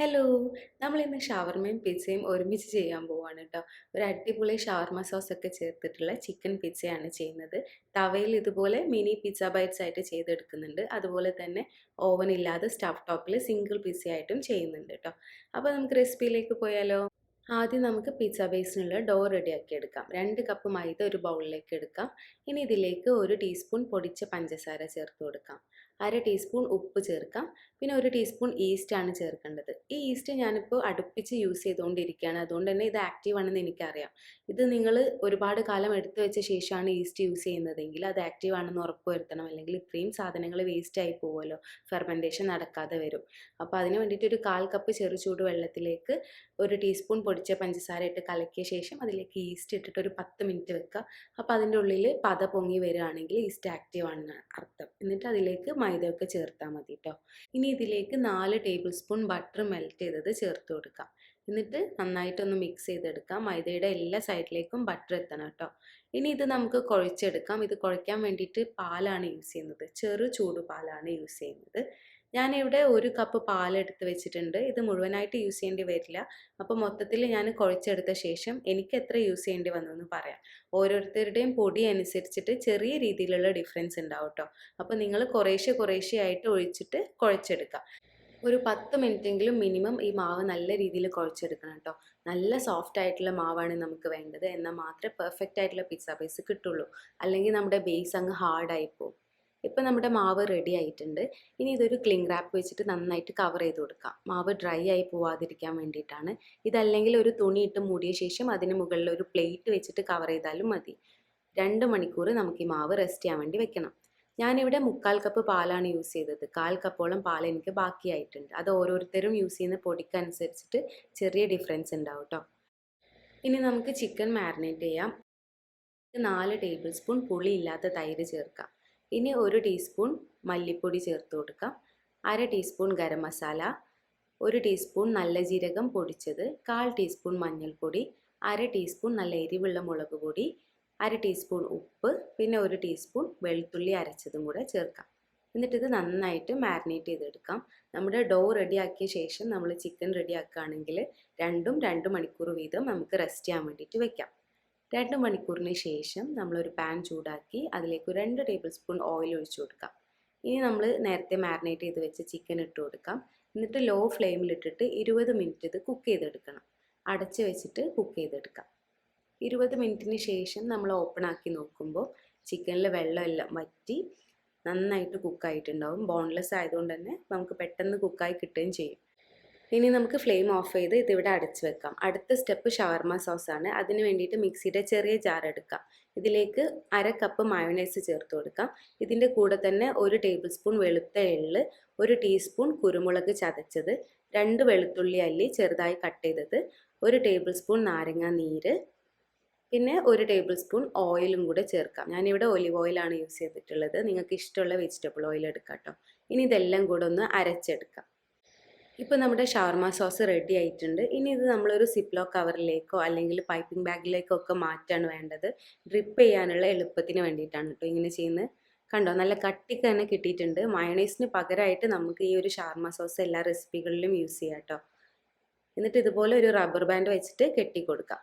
Hello! നമ്മളിന്ന് ഷവർമയും പിസ്സയും ഒരുമിച്ച് ചെയ്യാൻ പോവാണ് ട്ടോ. ഒരു അടിപൊളി ഷവർമ സോസൊക്കെ ചേർത്തിട്ടുള്ള ചിക്കൻ പിസ്സയാണ് ചെയ്യുന്നത്. തവയിൽ ഇതുപോലെ മിനി പിസ്സ ബൈറ്റ്സ് ആയിട്ട് ചെയ്തെടുക്കുന്നുണ്ട്. അതുപോലെ തന്നെ ഓവൻ ഇല്ലാതെ സ്റ്റവ് ടോപ്പിൽ സിംഗിൾ പിസ്സയായിട്ടും ചെയ്യുന്നുണ്ട് ട്ടോ. അപ്പോൾ നമുക്ക് റെസിപ്പിയിലേക്ക് പോയാലോ? ആദ്യം നമുക്ക് പിസ്സ ബേസിനുള്ള ഡോ റെഡിയാക്കി എടുക്കാം. 2 കപ്പ് മൈദ ഒരു ബൗളിലേക്ക് എടുക്കാം. ഇനി ഇതിലേക്ക് 1 ടീസ്പൂൺ പൊടിച്ച പഞ്ചസാര ചേർത്ത് കൊടുക്കാം. 1/2 ടീസ്പൂൺ ഉപ്പ് ചേർക്കാം. പിന്നെ 1 ടീസ്പൂൺ ഈസ്റ്റ് ആണ് ചേർക്കേണ്ടത്. ഈ ഈസ്റ്റ് ഞാനിപ്പോൾ അടുപ്പിച്ച് യൂസ് ചെയ്തുകൊണ്ടിരിക്കുകയാണ്. അതുകൊണ്ട് തന്നെ ഇത് ആക്റ്റീവ് ആണെന്ന് എനിക്കറിയാം. ഇത് നിങ്ങൾ ഒരുപാട് കാലം എടുത്തു വെച്ച ശേഷമാണ് ഈസ്റ്റ് യൂസ് ചെയ്യുന്നതെങ്കിൽ അത് ആക്റ്റീവ് ആണെന്ന് ഉറപ്പ് വരുത്തണം. അല്ലെങ്കിൽ ഇത്രയും സാധനങ്ങൾ വേസ്റ്റ് ആയി പോകുമല്ലോ, ഫെർമെൻറ്റേഷൻ നടക്കാതെ വരും. അപ്പോൾ അതിന് വേണ്ടിയിട്ട് ഒരു 1/4 കപ്പ് ചെറുചൂട് വെള്ളത്തിലേക്ക് 1 ടീസ്പൂൺ പൊടിച്ച പഞ്ചസാര ഇട്ട് കലക്കിയ ശേഷം അതിലേക്ക് ഈസ്റ്റ് ഇട്ടിട്ട് ഒരു 10 മിനിറ്റ് വെക്കുക. അപ്പോൾ അതിൻ്റെ ഉള്ളിൽ പത പൊങ്ങി വരികയാണെങ്കിൽ ഈസ്റ്റ് ആക്റ്റീവ് ആണെന്ന് അർത്ഥം. എന്നിട്ട് അതിലേക്ക് മൈദയൊക്കെ ചേർത്താൽ മതി കേട്ടോ. ഇനി ഇതിലേക്ക് 4 ടേബിൾ സ്പൂൺ ബട്ടർ മെൽറ്റ് ചെയ്തത് ചേർത്ത് കൊടുക്കാം. എന്നിട്ട് നന്നായിട്ടൊന്ന് മിക്സ് ചെയ്തെടുക്കാം. മൈദയുടെ എല്ലാ സൈഡിലേക്കും ബട്ടർ എത്തണം കേട്ടോ. ഇനി ഇത് നമുക്ക് കുഴച്ചെടുക്കാം. ഇത് കുഴയ്ക്കാൻ വേണ്ടിയിട്ട് പാലാണ് യൂസ് ചെയ്യുന്നത്. ചെറു ചൂട് പാലാണ് യൂസ് ചെയ്യുന്നത്. ഞാനിവിടെ 1 കപ്പ് പാലെടുത്ത് വെച്ചിട്ടുണ്ട്. ഇത് മുഴുവനായിട്ട് യൂസ് ചെയ്യേണ്ടി വരില്ല. അപ്പോൾ മൊത്തത്തിൽ ഞാൻ കുഴച്ചെടുത്ത ശേഷം എനിക്ക് എത്ര യൂസ് ചെയ്യേണ്ടി വന്നെന്ന് പറയാം. ഓരോരുത്തരുടെയും പൊടി അനുസരിച്ചിട്ട് ചെറിയ രീതിയിലുള്ള ഡിഫറൻസ് ഉണ്ടാവും കേട്ടോ. അപ്പോൾ നിങ്ങൾ കുറേശ്ശെ ആയിട്ട് ഒഴിച്ചിട്ട് കുഴച്ചെടുക്കുക. ഒരു 10 മിനിറ്റെങ്കിലും മിനിമം ഈ മാവ് നല്ല രീതിയിൽ കുഴച്ചെടുക്കണം കേട്ടോ. നല്ല സോഫ്റ്റ് ആയിട്ടുള്ള മാവാണ് നമുക്ക് വേണ്ടത്. എന്നാൽ മാത്രമേ പെർഫെക്റ്റ് ആയിട്ടുള്ള പിസ്സ ബേസ് കിട്ടുള്ളൂ. അല്ലെങ്കിൽ നമ്മുടെ ബേസ് അങ്ങ് ഹാർഡായി പോകും. ഇപ്പം നമ്മുടെ മാവ് റെഡി ആയിട്ടുണ്ട്. ഇനി ഇതൊരു ക്ലിംഗ് റാപ്പ് വെച്ചിട്ട് നന്നായിട്ട് കവർ ചെയ്ത് കൊടുക്കാം. മാവ് ഡ്രൈ ആയി പോവാതിരിക്കാൻ വേണ്ടിയിട്ടാണ്. ഇതല്ലെങ്കിൽ ഒരു തുണി ഇട്ട് മൂടിയ ശേഷം അതിന് മുകളിൽ ഒരു പ്ലേറ്റ് വെച്ചിട്ട് കവർ ചെയ്താലും മതി. 2 മണിക്കൂർ നമുക്ക് ഈ മാവ് റെസ്റ്റ് ചെയ്യാൻ വേണ്ടി വെക്കണം. ഞാനിവിടെ 3/4 കപ്പ് പാലാണ് യൂസ് ചെയ്തത്. 1/4 കപ്പോളം പാൽ എനിക്ക് ബാക്കിയായിട്ടുണ്ട്. അത് ഓരോരുത്തരും യൂസ് ചെയ്യുന്ന പൊടിക്കനുസരിച്ചിട്ട് ചെറിയ ഡിഫറൻസ് ഉണ്ടാവും കേട്ടോ. ഇനി നമുക്ക് ചിക്കൻ മാരിനേറ്റ് ചെയ്യാം. 4 ടേബിൾ സ്പൂൺ പുളിയില്ലാത്ത തൈര് ചേർക്കാം. ഇനി 1 ടീസ്പൂൺ മല്ലിപ്പൊടി ചേർത്ത് കൊടുക്കാം. 1/2 ടീസ്പൂൺ ഗരം മസാല, 1 ടീസ്പൂൺ നല്ല ജീരകം പൊടിച്ചത്, 1/4 ടീസ്പൂൺ മഞ്ഞൾപ്പൊടി, 1/2 ടീസ്പൂൺ നല്ല എരിവുള്ള മുളക് പൊടി, 1/2 ടീസ്പൂൺ ഉപ്പ്, പിന്നെ 1 ടീസ്പൂൺ വെളുത്തുള്ളി അരച്ചതും കൂടെ ചേർക്കാം. എന്നിട്ടിത് നന്നായിട്ട് മാരിനേറ്റ് ചെയ്തെടുക്കാം. നമ്മുടെ ഡോ റെഡിയാക്കിയ ശേഷം നമ്മൾ ചിക്കൻ റെഡിയാക്കുകയാണെങ്കിൽ 2 മണിക്കൂർ വീതം നമുക്ക് റെസ്റ്റ് ചെയ്യാൻ വേണ്ടിയിട്ട് വെക്കാം. 2 മണിക്കൂറിന് ശേഷം നമ്മളൊരു പാൻ ചൂടാക്കി അതിലേക്ക് 2 ടേബിൾ സ്പൂൺ ഓയിൽ ഒഴിച്ചു കൊടുക്കാം. ഇനി നമ്മൾ നേരത്തെ മാരിനേറ്റ് ചെയ്ത് വെച്ച ചിക്കൻ ഇട്ട് കൊടുക്കാം. എന്നിട്ട് ലോ ഫ്ലെയിമിലിട്ടിട്ട് 20 മിനിറ്റ് ഇത് കുക്ക് ചെയ്തെടുക്കണം. അടച്ച് വെച്ചിട്ട് കുക്ക് ചെയ്തെടുക്കാം. 20 മിനിറ്റിന് ശേഷം നമ്മൾ ഓപ്പൺ ആക്കി നോക്കുമ്പോൾ ചിക്കനിൽ വെള്ളമെല്ലാം വറ്റി നന്നായിട്ട് കുക്കായിട്ടുണ്ടാവും. ബോൺലെസ് ആയതുകൊണ്ട് തന്നെ നമുക്ക് പെട്ടെന്ന് കുക്കായി കിട്ടുകയും ചെയ്യും. ഇനി നമുക്ക് ഫ്ലെയിം ഓഫ് ചെയ്ത് ഇതിവിടെ അടച്ച് വെക്കാം. അടുത്ത സ്റ്റെപ്പ് ഷവർമ സോസാണ്. അതിന് വേണ്ടിയിട്ട് മിക്സിയുടെ ചെറിയ ജാർ എടുക്കാം. ഇതിലേക്ക് 1/2 കപ്പ് മയോണൈസ് ചേർത്ത് കൊടുക്കാം. ഇതിൻ്റെ കൂടെ തന്നെ 1 ടേബിൾ സ്പൂൺ വെളുത്ത എള്ള്, 1 ടീസ്പൂൺ കുരുമുളക് ചതച്ചത്, 2 വെളുത്തുള്ളി അല്ലി ചെറുതായി കട്ട് ചെയ്തത്, 1 ടേബിൾ സ്പൂൺ നാരങ്ങ നീര്, പിന്നെ 1 ടേബിൾ സ്പൂൺ ഓയിലും കൂടെ ചേർക്കാം. ഞാനിവിടെ ഒലിവ് ഓയിലാണ് യൂസ് ചെയ്തിട്ടുള്ളത്. നിങ്ങൾക്ക് ഇഷ്ടമുള്ള വെജിറ്റബിൾ ഓയിൽ എടുക്കാം കേട്ടോ. ഇനി ഇതെല്ലാം കൂടെ ഒന്ന് അരച്ചെടുക്കാം. ഇപ്പോൾ നമ്മുടെ ഷവർമ സോസ് റെഡി ആയിട്ടുണ്ട്. ഇനി ഇത് നമ്മളൊരു സിപ്ലോ കവറിലേക്കോ അല്ലെങ്കിൽ പൈപ്പിംഗ് ബാഗിലേക്കോ ഒക്കെ മാറ്റാണ് വേണ്ടത്. ഡ്രിപ്പ് ചെയ്യാനുള്ള എളുപ്പത്തിന് വേണ്ടിയിട്ടാണ് കേട്ടോ ഇങ്ങനെ ചെയ്യുന്നത്. കണ്ടോ, നല്ല കട്ടിക്ക് തന്നെ കിട്ടിയിട്ടുണ്ട്. മയോണൈസിന് പകരമായിട്ട് നമുക്ക് ഈ ഒരു ഷവർമ സോസ് എല്ലാ റെസിപ്പികളിലും യൂസ് ചെയ്യാം കേട്ടോ. എന്നിട്ട് ഇതുപോലെ ഒരു റബ്ബർ ബാൻഡ് വെച്ചിട്ട് കെട്ടി കൊടുക്കാം.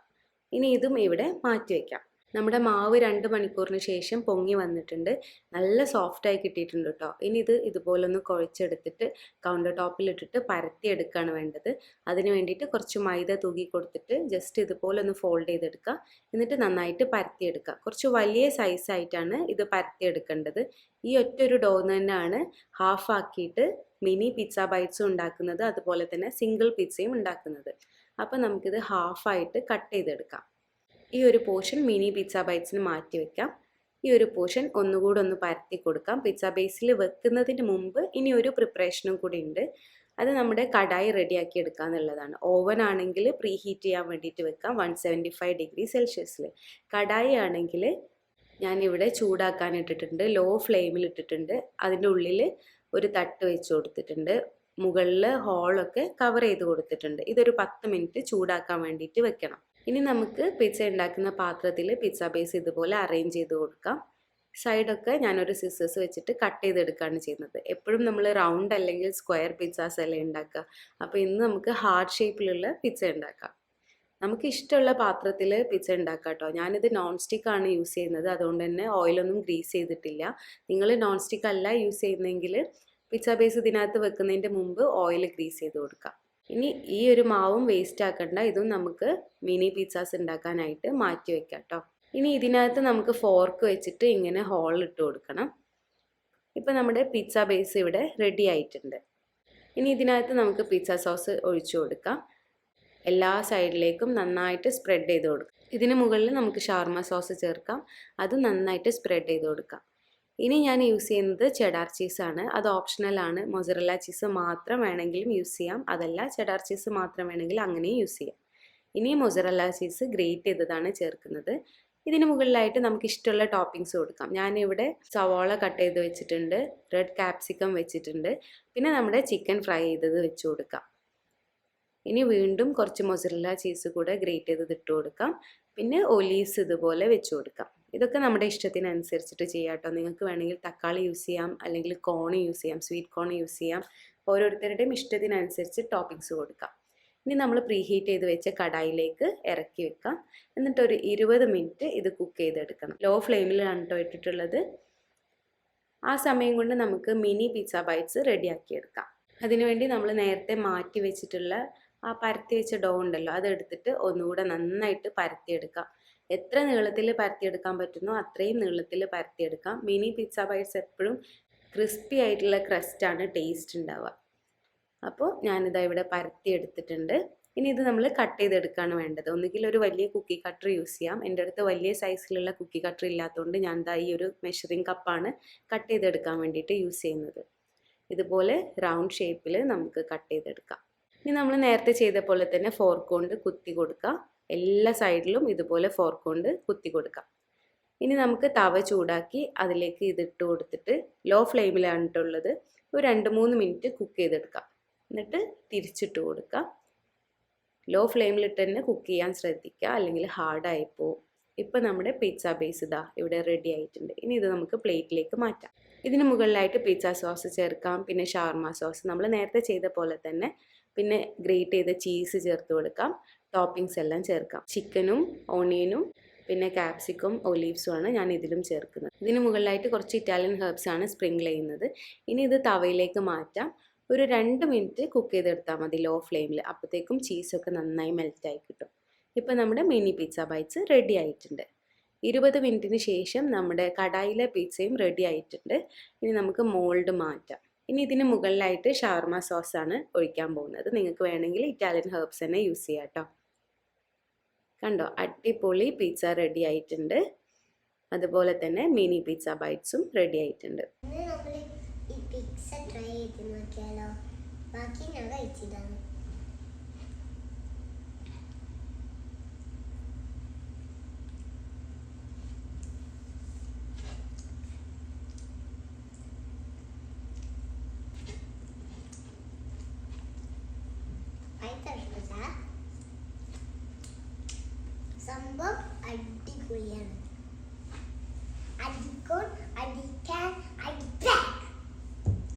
ഇനി ഇതും ഇവിടെ മാറ്റി വയ്ക്കാം. നമ്മുടെ മാവ് 2 മണിക്കൂറിന് ശേഷം പൊങ്ങി വന്നിട്ടുണ്ട്. നല്ല സോഫ്റ്റായി കിട്ടിയിട്ടുണ്ട് കേട്ടോ. ഇനി ഇത് ഇതുപോലൊന്ന് കുഴച്ചെടുത്തിട്ട് കൗണ്ടർ ടോപ്പിലിട്ടിട്ട് പരത്തിയെടുക്കുകയാണ് വേണ്ടത്. അതിന് വേണ്ടിയിട്ട് കുറച്ച് മൈദ തൂക്കി കൊടുത്തിട്ട് ജസ്റ്റ് ഇതുപോലൊന്ന് ഫോൾഡ് ചെയ്തെടുക്കുക. എന്നിട്ട് നന്നായിട്ട് പരത്തിയെടുക്കുക. കുറച്ച് വലിയ സൈസായിട്ടാണ് ഇത് പരത്തിയെടുക്കേണ്ടത്. ഈ ഒറ്റൊരു ഡോ തന്നെയാണ് ഹാഫ് ആക്കിയിട്ട് മിനി പിസ്സ ബൈറ്റ്സും ഉണ്ടാക്കുന്നത്, അതുപോലെ തന്നെ സിംഗിൾ പിസ്സയും ഉണ്ടാക്കുന്നത്. അപ്പോൾ നമുക്കിത് ഹാഫായിട്ട് കട്ട് ചെയ്തെടുക്കാം. ഈ ഒരു പോർഷൻ മിനി പിസ്സ ബൈറ്റ്സിന് മാറ്റി വെക്കാം. ഈ ഒരു പോർഷൻ ഒന്നുകൂടെ ഒന്ന് പരത്തി കൊടുക്കാം. പിസ്സ ബേസിൽ വെക്കുന്നതിന് മുമ്പ് ഇനി ഒരു പ്രിപ്പറേഷനും കൂടി ഉണ്ട്. അത് നമ്മുടെ കടായി റെഡിയാക്കി എടുക്കുക എന്നുള്ളതാണ്. ഓവൻ ആണെങ്കിൽ പ്രീ ഹീറ്റ് ചെയ്യാൻ വേണ്ടിയിട്ട് വെക്കാം 175 ഡിഗ്രി സെൽഷ്യസിൽ. കടായി ആണെങ്കിൽ ഞാനിവിടെ ചൂടാക്കാൻ ഇട്ടിട്ടുണ്ട്. ലോ ഫ്ലെയിമിൽ ഇട്ടിട്ടുണ്ട്. അതിൻ്റെ ഉള്ളിൽ ഒരു തട്ട് വെച്ച് കൊടുത്തിട്ടുണ്ട്. മുകളിൽ ഹോളൊക്കെ കവർ ചെയ്ത് കൊടുത്തിട്ടുണ്ട്. ഇതൊരു 10 മിനിറ്റ് ചൂടാക്കാൻ വേണ്ടിയിട്ട് വെക്കണം. ഇനി നമുക്ക് പിസ്സ ഉണ്ടാക്കുന്ന പാത്രത്തിൽ പിസ്സ ബേസ് ഇതുപോലെ അറേഞ്ച് ചെയ്ത് കൊടുക്കാം. സൈഡൊക്കെ ഞാനൊരു സിസേഴ്സ് വെച്ചിട്ട് കട്ട് ചെയ്തെടുക്കുകയാണ് ചെയ്യുന്നത്. എപ്പോഴും നമ്മൾ റൗണ്ട് അല്ലെങ്കിൽ സ്ക്വയർ പിസ്സാസ് അല്ലേ ഉണ്ടാക്കുക. അപ്പോൾ ഇന്ന് നമുക്ക് ഹാർട്ട് ഷേപ്പിലുള്ള പിസ്സ ഉണ്ടാക്കാം. നമുക്ക് ഇഷ്ടമുള്ള പാത്രത്തിൽ പിസ്സ ഉണ്ടാക്കാം കേട്ടോ. ഞാനിത് നോൺ സ്റ്റിക്ക് ആണ് യൂസ് ചെയ്യുന്നത്, അതുകൊണ്ട് തന്നെ ഓയിലൊന്നും ഗ്രീസ് ചെയ്തിട്ടില്ല. നിങ്ങൾ നോൺ സ്റ്റിക്ക് അല്ല യൂസ് ചെയ്യുന്നതെങ്കിൽ പിസ്സ ബേസ് ഇതിനകത്ത് വെക്കുന്നതിൻ്റെ മുമ്പ് ഓയിൽ ഗ്രീസ് ചെയ്ത് കൊടുക്കാം. ഇനി ഈ ഒരു മാവും വേസ്റ്റ് ആക്കണ്ട, ഇതും നമുക്ക് മിനി പിസ്സാസ് ഉണ്ടാക്കാനായിട്ട് മാറ്റി വെക്കാം കേട്ടോ. ഇനി ഇതിനകത്ത് നമുക്ക് ഫോർക്ക് വെച്ചിട്ട് ഇങ്ങനെ ഹോൾ ഇട്ട് കൊടുക്കണം. ഇപ്പം നമ്മുടെ പിസ്സ ബേസ് ഇവിടെ റെഡി ആയിട്ടുണ്ട്. ഇനി ഇതിനകത്ത് നമുക്ക് പിസ്സ സോസ് ഒഴിച്ചു കൊടുക്കാം. എല്ലാ സൈഡിലേക്കും നന്നായിട്ട് സ്പ്രെഡ് ചെയ്ത് കൊടുക്കാം. ഇതിന് മുകളിൽ നമുക്ക് ഷവർമ സോസ് ചേർക്കാം, അത് നന്നായിട്ട് സ്പ്രെഡ് ചെയ്ത് കൊടുക്കാം. ഇനി ഞാൻ യൂസ് ചെയ്യുന്നത് ചെഡാർ ചീസാണ്. അത് ഓപ്ഷണലാണ്. മൊസറല്ല ചീസ് മാത്രം വേണമെങ്കിലും യൂസ് ചെയ്യാം, അതല്ല ചെഡാർ ചീസ് മാത്രം വേണമെങ്കിൽ അങ്ങനെയും യൂസ് ചെയ്യാം. ഇനി മൊസറല്ല ചീസ് ഗ്രേറ്റ് ചെയ്തതാണ് ചേർക്കുന്നത്. ഇതിന് മുകളിലായിട്ട് നമുക്ക് ഇഷ്ടമുള്ള ടോപ്പിങ്സ് കൊടുക്കാം. ഞാനിവിടെ സവാള കട്ട് ചെയ്ത് വെച്ചിട്ടുണ്ട്, റെഡ് ക്യാപ്സിക്കം വെച്ചിട്ടുണ്ട്, പിന്നെ നമ്മുടെ ചിക്കൻ ഫ്രൈ ചെയ്തത് വെച്ച് കൊടുക്കാം. ഇനി വീണ്ടും കുറച്ച് മൊസറല്ല ചീസ് കൂടെ ഗ്രേറ്റ് ചെയ്തത് ഇട്ട് കൊടുക്കാം. പിന്നെ ഒലീവ്സ് ഇതുപോലെ വെച്ച് കൊടുക്കാം. ഇതൊക്കെ നമ്മുടെ ഇഷ്ടത്തിനനുസരിച്ചിട്ട് ചെയ്യാം കേട്ടോ. നിങ്ങൾക്ക് വേണമെങ്കിൽ തക്കാളി യൂസ് ചെയ്യാം, അല്ലെങ്കിൽ കോൺ യൂസ് ചെയ്യാം, സ്വീറ്റ് കോൺ യൂസ് ചെയ്യാം. ഓരോരുത്തരുടെയും ഇഷ്ടത്തിനനുസരിച്ച് ടോപ്പിങ്സ് കൊടുക്കാം. ഇനി നമ്മൾ പ്രീ ഹീറ്റ് ചെയ്ത് വെച്ച കടായിലേക്ക് ഇറക്കി വെക്കാം. എന്നിട്ട് ഒരു 20 മിനിറ്റ് ഇത് കുക്ക് ചെയ്തെടുക്കണം. ലോ ഫ്ലെയിമിലാണ് കേട്ടോ ഇട്ടിട്ടുള്ളത്. ആ സമയം കൊണ്ട് നമുക്ക് മിനി പിസ്സ ബൈറ്റ്സ് റെഡിയാക്കിയെടുക്കാം. അതിനുവേണ്ടി നമ്മൾ നേരത്തെ മാറ്റി വെച്ചിട്ടുള്ള ആ പരത്തി വെച്ച ഡോ ഉണ്ടല്ലോ, അതെടുത്തിട്ട് ഒന്നുകൂടെ നന്നായിട്ട് പരത്തിയെടുക്കാം. എത്ര നീളത്തിൽ പരത്തിയെടുക്കാൻ പറ്റുന്നോ അത്രയും നീളത്തിൽ പരത്തിയെടുക്കാം. മിനി പിസ്സ ബൈറ്റ്സ് എപ്പോഴും ക്രിസ്പി ആയിട്ടുള്ള ക്രസ്റ്റാണ് ടേസ്റ്റ് ഉണ്ടാവുക. അപ്പോൾ ഞാനിതാ ഇവിടെ പരത്തി എടുത്തിട്ടുണ്ട്. ഇനി ഇത് നമ്മൾ കട്ട് ചെയ്തെടുക്കുകയാണ് വേണ്ടത്. ഒന്നുകിൽ ഒരു വലിയ കുക്കി കട്ടർ യൂസ് ചെയ്യാം. എൻ്റെ അടുത്ത് വലിയ സൈസിലുള്ള കുക്കി കട്ടർ ഇല്ലാത്തതുകൊണ്ട് ഞാൻ ദാ ഈ ഒരു മെഷറിംഗ് കപ്പാണ് കട്ട് ചെയ്തെടുക്കാൻ വേണ്ടിയിട്ട് യൂസ് ചെയ്യുന്നത്. ഇതുപോലെ റൗണ്ട് ഷേപ്പിൽ നമുക്ക് കട്ട് ചെയ്തെടുക്കാം. ഇനി നമ്മൾ നേരത്തെ ചെയ്ത പോലെ തന്നെ ഫോർക്ക് കൊണ്ട് കുത്തി കൊടുക്കാം. എല്ലാ സൈഡിലും ഇതുപോലെ ഫോർക്ക് കൊണ്ട് കുത്തി കൊടുക്കാം. ഇനി നമുക്ക് തവ ചൂടാക്കി അതിലേക്ക് ഇതിട്ട് കൊടുത്തിട്ട് ലോ ഫ്ലെയിമിലാണ് ഇട്ടുള്ളത്. ഒരു 2-3 മിനിറ്റ് കുക്ക് ചെയ്തെടുക്കാം. എന്നിട്ട് തിരിച്ചിട്ട് കൊടുക്കാം. ലോ ഫ്ലെയിമിലിട്ട് തന്നെ കുക്ക് ചെയ്യാൻ ശ്രദ്ധിക്കുക, അല്ലെങ്കിൽ ഹാർഡായി പോവും. ഇപ്പം നമ്മുടെ പിസ്സ ബേസ് ഇതാ ഇവിടെ റെഡി ആയിട്ടുണ്ട്. ഇനി ഇത് നമുക്ക് പ്ലേറ്റിലേക്ക് മാറ്റാം. ഇതിന് മുകളിലായിട്ട് പിസ്സ സോസ് ചേർക്കാം, പിന്നെ ഷവർമ സോസ് നമ്മൾ നേരത്തെ ചെയ്ത പോലെ തന്നെ, പിന്നെ ഗ്രേറ്റ് ചെയ്ത ചീസ് ചേർത്ത് കൊടുക്കാം. ടോപ്പിങ്സ് എല്ലാം ചേർക്കാം. ചിക്കനും ഓണിയനും പിന്നെ ക്യാപ്സിക്കം ഒലീവ്സും ആണ് ഞാൻ ഇതിലും ചേർക്കുന്നത്. ഇതിന് മുകളിലായിട്ട് കുറച്ച് ഇറ്റാലിയൻ ഹെർബ്സ് ആണ് സ്പ്രിങ്കിൾ ചെയ്യുന്നത്. ഇനി ഇത് തവയിലേക്ക് മാറ്റാം. ഒരു 2 മിനിറ്റ് കുക്ക് ചെയ്തെടുത്താൽ മതി ലോ ഫ്ലെയിമിൽ. അപ്പോഴത്തേക്കും ചീസൊക്കെ നന്നായി മെൽറ്റായി കിട്ടും. ഇപ്പോൾ നമ്മുടെ മിനി പിസ്സ ബൈറ്റ്സ് റെഡി ആയിട്ടുണ്ട്. 20 മിനിറ്റിന് ശേഷം നമ്മുടെ കടായിലെ പിസ്സയും റെഡി ആയിട്ടുണ്ട്. ഇനി നമുക്ക് മോൾഡ് മാറ്റാം. ഇനി ഇതിന് മുകളിലായിട്ട് ഷവർമ സോസാണ് ഒഴിക്കാൻ പോകുന്നത്. നിങ്ങൾക്ക് വേണമെങ്കിൽ ഇറ്റാലിയൻ ഹെർബ്സ് തന്നെ യൂസ് ചെയ്യാം കേട്ടോ. കണ്ടോ, അടിപൊളി പിസ്സ റെഡി ആയിട്ടുണ്ട്. അതുപോലെ തന്നെ മിനി പിസ്സ ബൈറ്റ്സും റെഡി ആയിട്ടുണ്ട്. ബാക്കി ഞാൻ കഴിച്ചതാണ്. സംഭവം അടിപൊളിയാണ്.